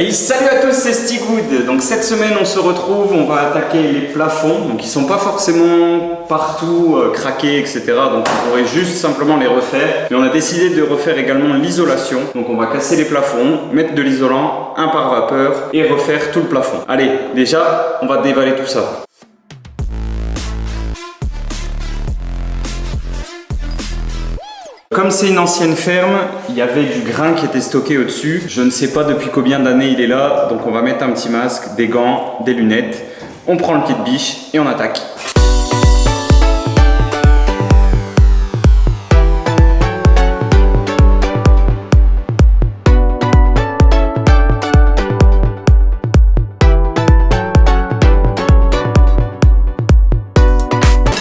Hey, salut à tous, c'est Stigood. Donc cette semaine on se retrouve, on va attaquer les plafonds. Donc ils sont pas forcément partout craqués, etc. Donc on pourrait juste simplement les refaire. Mais on a décidé de refaire également l'isolation. Donc on va casser les plafonds, mettre de l'isolant, un pare-vapeur et refaire tout le plafond. Allez, déjà on va dévaler tout ça. Comme c'est une ancienne ferme, il y avait du grain qui était stocké au-dessus. Je ne sais pas depuis combien d'années il est là, donc on va mettre un petit masque, des gants, des lunettes. On prend le kit biche et on attaque.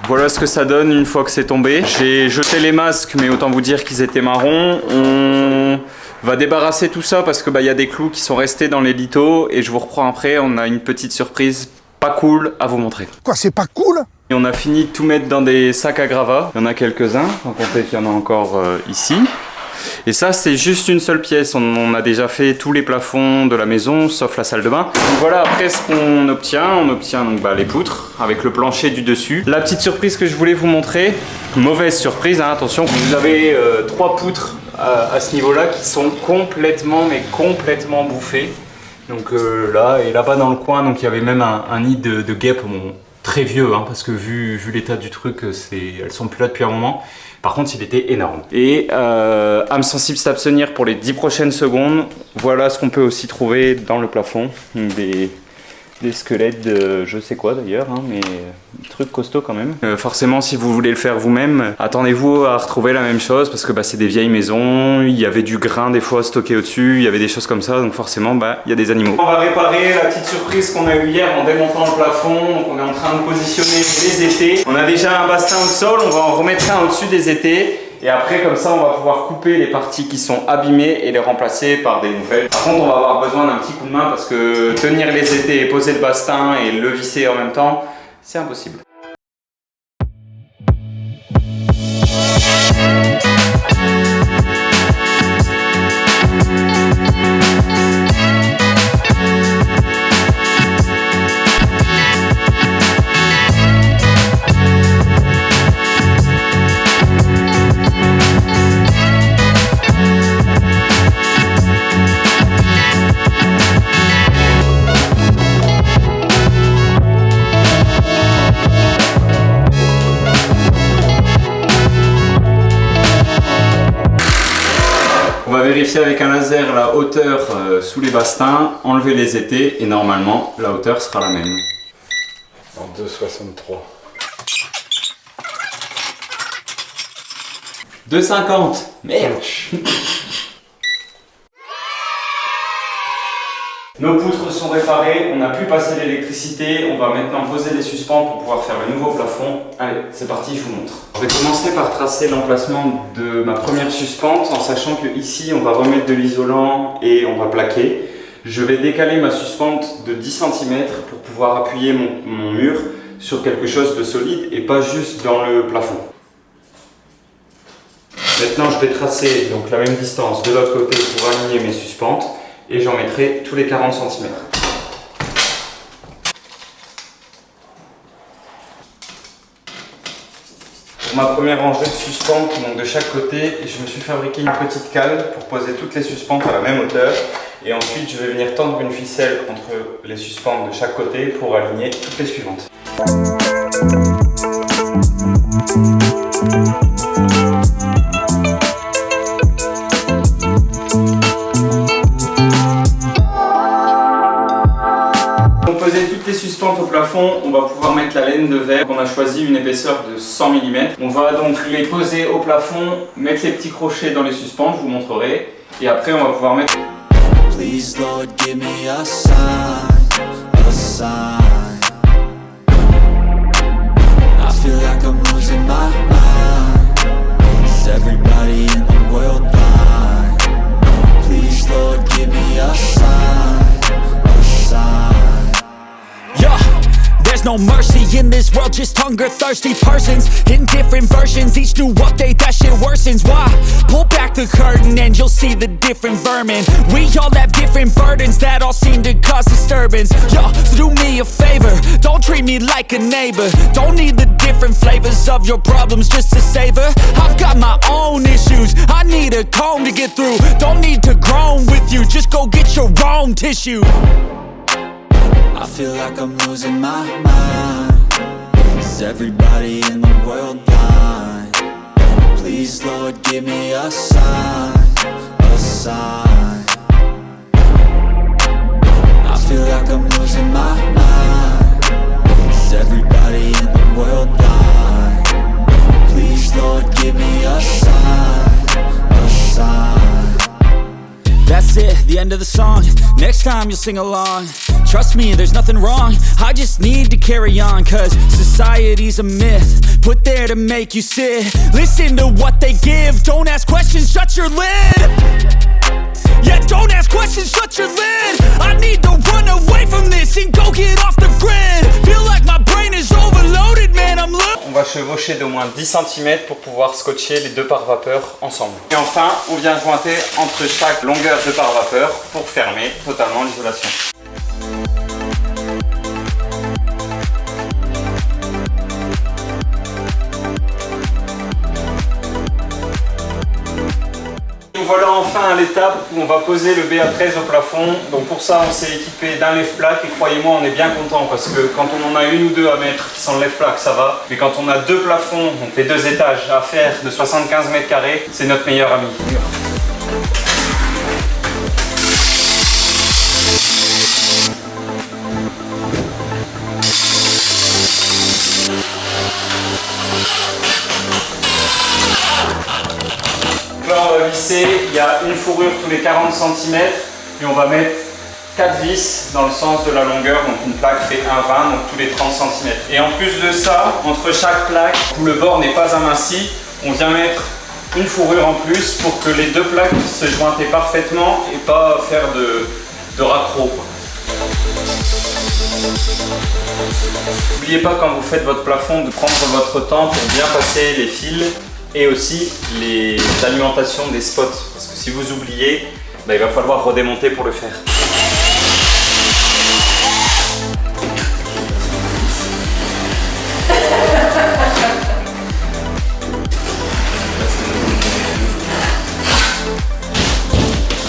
Voilà ce que ça donne une fois que c'est tombé. J'ai jeté les masques, mais autant vous dire qu'ils étaient marrons. On va débarrasser tout ça parce que y a des clous qui sont restés dans les lithos et je vous reprends après. On a une petite surprise pas cool à vous montrer. Quoi, c'est pas cool? Et on a fini de tout mettre dans des sacs à gravats. Il y en a quelques-uns, on compter qu'il y en a encore ici. Et ça, c'est juste une seule pièce. On a déjà fait tous les plafonds de la maison, sauf la salle de bain. Donc voilà, après ce qu'on obtient, on obtient donc, les poutres avec le plancher du dessus. La petite surprise que je voulais vous montrer, mauvaise surprise, hein, attention, vous avez 3 poutres à ce niveau-là qui sont complètement bouffées. Donc là et là-bas dans le coin, donc il y avait même un nid de guêpes, bon, très vieux, hein, parce que vu l'état du truc, elles sont plus là depuis un moment. Par contre, il était énorme. Et âme sensible s'abstenir pour les 10 prochaines secondes. Voilà ce qu'on peut aussi trouver dans le plafond. Des squelettes de je sais quoi d'ailleurs, hein, mais trucs costauds quand même. Forcément, si vous voulez le faire vous-même, attendez-vous à retrouver la même chose parce que c'est des vieilles maisons. Il y avait du grain des fois stocké au-dessus, il y avait des choses comme ça, donc forcément, il y a des animaux. On va réparer la petite surprise qu'on a eue hier en démontant le plafond. Donc on est en train de positionner les étais. On a déjà un bastin au sol, on va en remettre un au-dessus des étais. Et après, comme ça, on va pouvoir couper les parties qui sont abîmées et les remplacer par des nouvelles. Par contre, on va avoir besoin d'un petit coup de main parce que tenir les étais et poser le bastin et le visser en même temps, c'est impossible. On va vérifier avec un laser la hauteur sous les bastins, enlever les étais et normalement la hauteur sera la même. En 2,63. 2,50. Merde. Nos poutres sont réparées, on a pu passer l'électricité, on va maintenant poser les suspens pour pouvoir faire le nouveau plafond. Allez, c'est parti, je vous montre. Je vais commencer par tracer l'emplacement de ma première suspente en sachant que ici on va remettre de l'isolant et on va plaquer. Je vais décaler ma suspente de 10 cm pour pouvoir appuyer mon mur sur quelque chose de solide et pas juste dans le plafond. Maintenant je vais tracer donc la même distance de l'autre côté pour aligner mes suspentes. Et j'en mettrai tous les 40 cm. Pour ma première rangée de suspentes, donc de chaque côté, je me suis fabriqué une petite cale pour poser toutes les suspentes à la même hauteur. Et ensuite, je vais venir tendre une ficelle entre les suspentes de chaque côté pour aligner toutes les suivantes. Suspentes au plafond, on va pouvoir mettre la laine de verre. On a choisi une épaisseur de 100 mm. On va donc les poser au plafond, mettre les petits crochets dans les suspentes, je vous montrerai. Et après on va pouvoir mettre... Please Lord, give me a sign, a sign. I feel like I'm losing my mind. Is everybody in the world blind? Please Lord, give me a sign, a sign. there's no mercy in this world, just hunger-thirsty persons in different versions, each new update that shit worsens. Why? Pull back the curtain and you'll see the different vermin. We all have different burdens that all seem to cause disturbance. Yo, so do me a favor, don't treat me like a neighbor. Don't need the different flavors of your problems just to savor. I've got my own issues, I need a comb to get through. Don't need to groan with you, just go get your own tissue. I feel like I'm losing my mind. Is everybody in the world blind? Please, Lord, give me a sign, a sign. I feel like I'm losing my mind. Is everybody in the world blind? Please, Lord, give me a sign, a sign. That's it, the end of the song. Next time you'll sing along. Trust me, there's nothing wrong. I just need to carry on, cause society's a myth put there to make you sit. Listen to what they give. Don't ask questions, shut your lid. Yeah, don't ask questions, shut your lid. I need to run away from this and go get off the grid. Feel like my brain is overloaded, man, I'm On va chevaucher d'au moins 10 cm pour pouvoir scotcher les deux pare-vapeurs ensemble. Et enfin, on vient jointer entre chaque longueur de pare-vapeur pour fermer totalement l'isolation. Voilà enfin à l'étape où on va poser le BA13 au plafond. Donc pour ça on s'est équipé d'un lève-plaque et croyez-moi on est bien content parce que quand on en a une ou deux à mettre qui sont le lève-plaque ça va. Mais quand on a deux plafonds, donc les deux étages à faire de 75 m², c'est notre meilleur ami. Là on va visser, il y a une fourrure tous les 40 cm et on va mettre 4 vis dans le sens de la longueur, donc une plaque fait 1,20 donc tous les 30 cm. Et en plus de ça, entre chaque plaque où le bord n'est pas aminci, on vient mettre une fourrure en plus pour que les deux plaques puissent se jointer parfaitement et pas faire de raccro. N'oubliez pas quand vous faites votre plafond de prendre votre temps pour bien passer les fils et aussi les alimentations des spots parce que si vous oubliez, il va falloir redémonter pour le faire.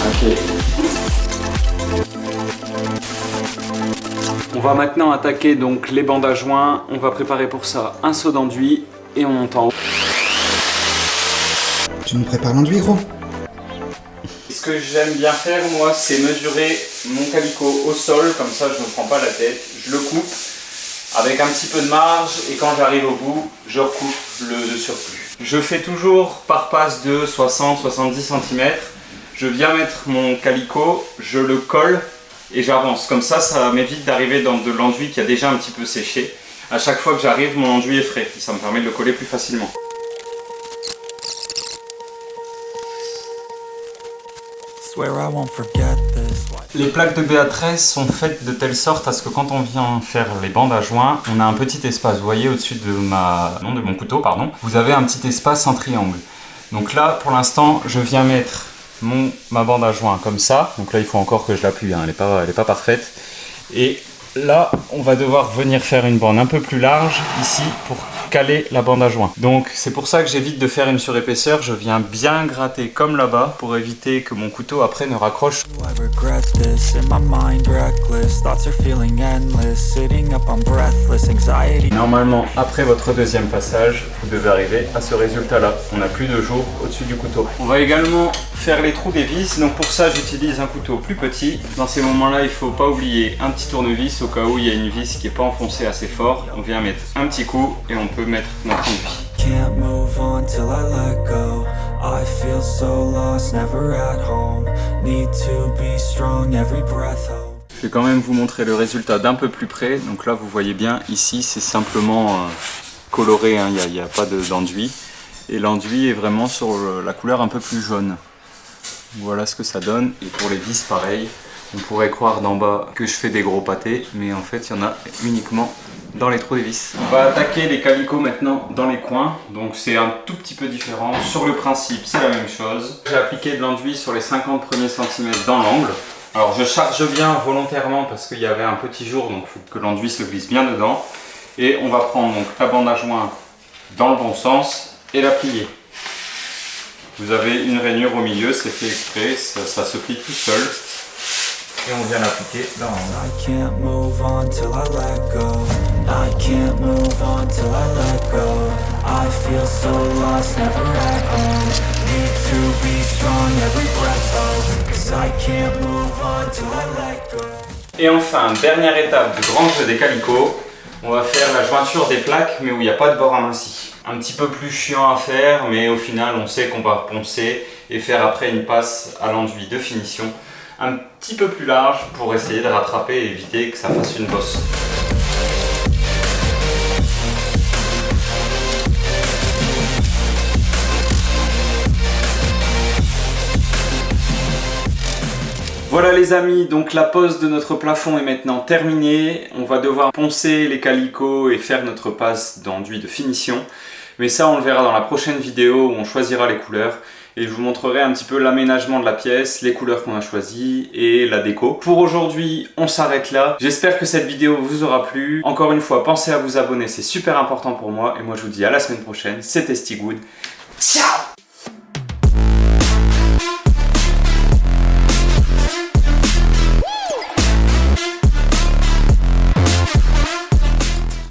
Okay. On va maintenant attaquer donc les bandes à joint. On va préparer pour ça un seau d'enduit et on monte en haut. Tu nous prépares l'enduit, gros? Ce que j'aime bien faire, moi, c'est mesurer mon calicot au sol, comme ça je ne me prends pas la tête. Je le coupe avec un petit peu de marge et quand j'arrive au bout, je recoupe le surplus. Je fais toujours par passe de 60-70 cm. Je viens mettre mon calicot, je le colle et j'avance. Comme ça, ça m'évite d'arriver dans de l'enduit qui a déjà un petit peu séché. À chaque fois que j'arrive, mon enduit est frais et ça me permet de le coller plus facilement. Les plaques de BA13 sont faites de telle sorte à ce que quand on vient faire les bandes à joint, on a un petit espace. Vous voyez au-dessus de mon couteau, vous avez un petit espace en triangle. Donc là, pour l'instant, je viens mettre ma bande à joint comme ça. Donc là, il faut encore que je l'appuie, hein, elle n'est pas parfaite. Et là, on va devoir venir faire une bande un peu plus large ici pour caler la bande à joint. Donc c'est pour ça que j'évite de faire une surépaisseur. Je viens bien gratter comme là-bas pour éviter que mon couteau après ne raccroche. Normalement, après votre deuxième passage, vous devez arriver à ce résultat-là. On n'a plus de jour au-dessus du couteau. On va également faire les trous des vis. Donc pour ça, j'utilise un couteau plus petit. Dans ces moments-là, il ne faut pas oublier un petit tournevis au cas où il y a une vis qui n'est pas enfoncée assez fort. On vient mettre un petit coup et on peut mettre notre enduit. Je vais quand même vous montrer le résultat d'un peu plus près. Donc là, vous voyez bien, ici, c'est simplement coloré, hein. Il n'y a pas d'enduit. Et l'enduit est vraiment sur la couleur un peu plus jaune. Voilà ce que ça donne. Et pour les vis, pareil, On pourrait croire d'en bas que je fais des gros pâtés, mais en fait il y en a uniquement dans les trous des vis. On va attaquer les calicots maintenant dans les coins, donc c'est un tout petit peu différent. Sur le principe c'est la même chose. J'ai appliqué de l'enduit sur les 50 premiers centimètres dans l'angle. Alors je charge bien volontairement parce qu'il y avait un petit jour, donc il faut que l'enduit se glisse bien dedans. Et on va prendre donc la bande à joint dans le bon sens et la plier. Vous avez une rainure au milieu, c'est fait exprès, ça se plie tout seul. Et on vient l'appliquer dans l'angle. I can't move on till I let go. I can't move on till I let go. I feel so lost, never at home. Need to be strong, every breath though. 'Cause I can't move on till I let go. Et enfin, dernière étape du grand jeu des calicots, on va faire la jointure des plaques, mais où il n'y a pas de bord aminci. Un petit peu plus chiant à faire, mais au final on sait qu'on va poncer et faire après une passe à l'enduit de finition un petit peu plus large pour essayer de rattraper et éviter que ça fasse une bosse. Voilà les amis, donc la pose de notre plafond est maintenant terminée. On va devoir poncer les calicots et faire notre passe d'enduit de finition. Mais ça on le verra dans la prochaine vidéo où on choisira les couleurs. Et je vous montrerai un petit peu l'aménagement de la pièce, les couleurs qu'on a choisies et la déco. Pour aujourd'hui, on s'arrête là. J'espère que cette vidéo vous aura plu. Encore une fois, pensez à vous abonner, c'est super important pour moi. Et moi je vous dis à la semaine prochaine. C'était Stigood. Ciao!